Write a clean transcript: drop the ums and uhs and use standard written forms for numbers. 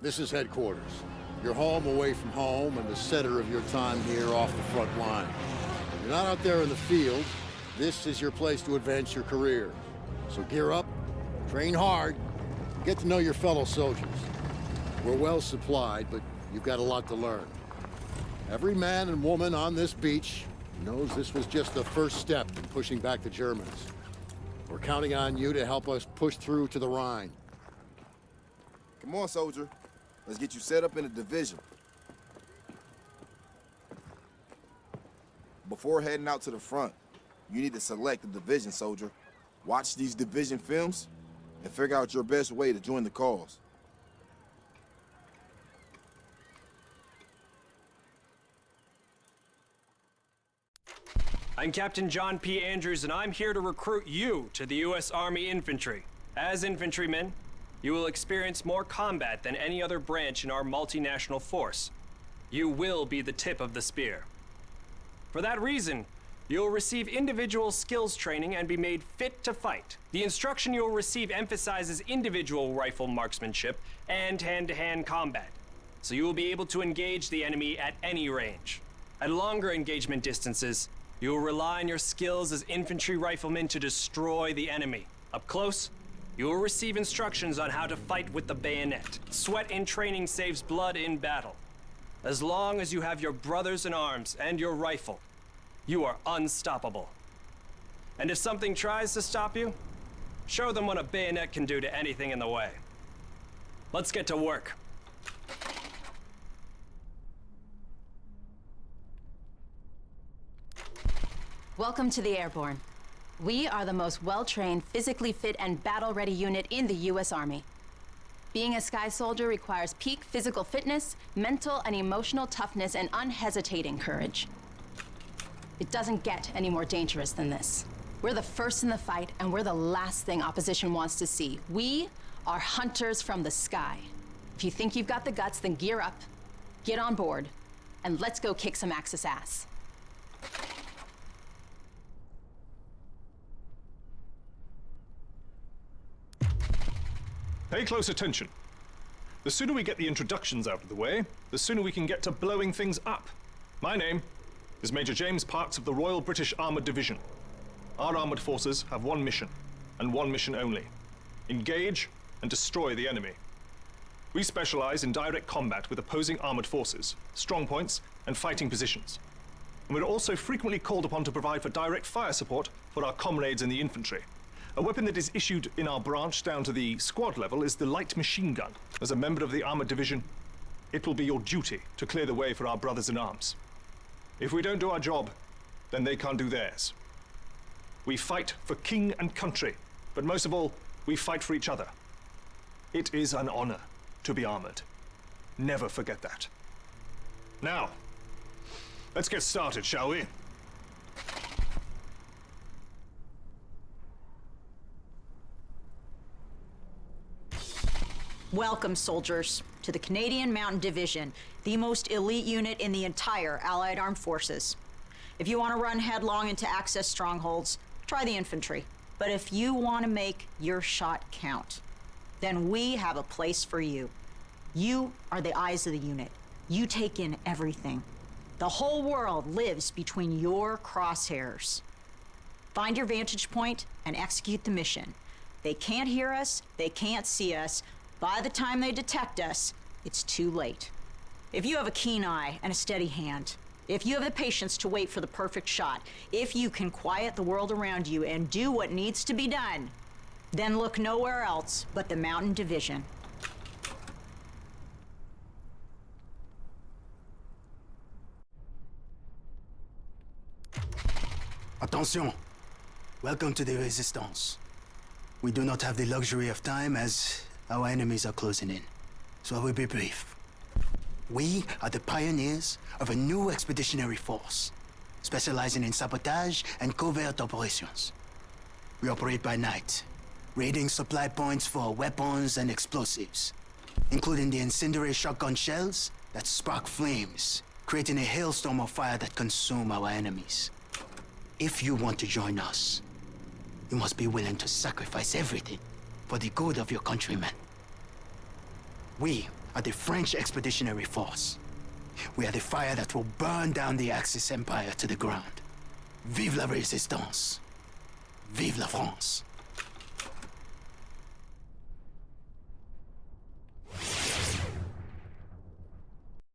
This is headquarters. Your home away from home and the center of your time here off the front line. You're not out there in the field. This is your place to advance your career. So gear up, train hard, get to know your fellow soldiers. We're well supplied, but you've got a lot to learn. Every man and woman on this beach knows this was just the first step in pushing back the Germans. We're counting on you to help us push through to the Rhine. Come on, soldier. Let's get you set up in a division. Before heading out to the front, you need to select a division, soldier. Watch these division films and figure out your best way to join the cause. I'm Captain John P. Andrews, and I'm here to recruit you to the U.S. Army Infantry. As infantrymen, you will experience more combat than any other branch in our multinational force. You will be the tip of the spear. For that reason, you'll receive individual skills training and be made fit to fight. The instruction you'll receive emphasizes individual rifle marksmanship and hand-to-hand combat, so you will be able to engage the enemy at any range. At longer engagement distances, you will rely on your skills as infantry riflemen to destroy the enemy. Up close, you will receive instructions on how to fight with the bayonet. Sweat in training saves blood in battle. As long as you have your brothers in arms and your rifle, you are unstoppable. And if something tries to stop you, show them what a bayonet can do to anything in the way. Let's get to work. Welcome to the Airborne. We are the most well-trained, physically fit, and battle-ready unit in the U.S. Army. Being a Sky Soldier requires peak physical fitness, mental and emotional toughness, and unhesitating courage. It doesn't get any more dangerous than this. We're the first in the fight, and we're the last thing opposition wants to see. We are hunters from the sky. If you think you've got the guts, then gear up, get on board, and let's go kick some Axis ass. Pay close attention. The sooner we get the introductions out of the way, the sooner we can get to blowing things up. My name is Major James Parks of the Royal British Armoured Division. Our armoured forces have one mission, and one mission only: engage and destroy the enemy. We specialize in direct combat with opposing armoured forces, strong points, and fighting positions. And we're also frequently called upon to provide for direct fire support for our comrades in the infantry. A weapon that is issued in our branch down to the squad level is the light machine gun. As a member of the armoured division, it will be your duty to clear the way for our brothers in arms. If we don't do our job, then they can't do theirs. We fight for king and country, but most of all, we fight for each other. It is an honor to be armoured. Never forget that. Now, let's get started, shall we? Welcome, soldiers, to the Canadian Mountain Division, the most elite unit in the entire Allied Armed Forces. If you want to run headlong into Axis strongholds, try the infantry. But if you want to make your shot count, then we have a place for you. You are the eyes of the unit. You take in everything. The whole world lives between your crosshairs. Find your vantage point and execute the mission. They can't hear us, they can't see us. By the time they detect us, it's too late. If you have a keen eye and a steady hand, if you have the patience to wait for the perfect shot, if you can quiet the world around you and do what needs to be done, then look nowhere else but the Mountain Division. Attention! Welcome to the Resistance. We do not have the luxury of time as our enemies are closing in, so I will be brief. We are the pioneers of a new expeditionary force, specializing in sabotage and covert operations. We operate by night, raiding supply points for weapons and explosives, including the incendiary shotgun shells that spark flames, creating a hailstorm of fire that consume our enemies. If you want to join us, you must be willing to sacrifice everything for the good of your countrymen. We are the French Expeditionary Force. We are the fire that will burn down the Axis Empire to the ground. Vive la Résistance. Vive la France.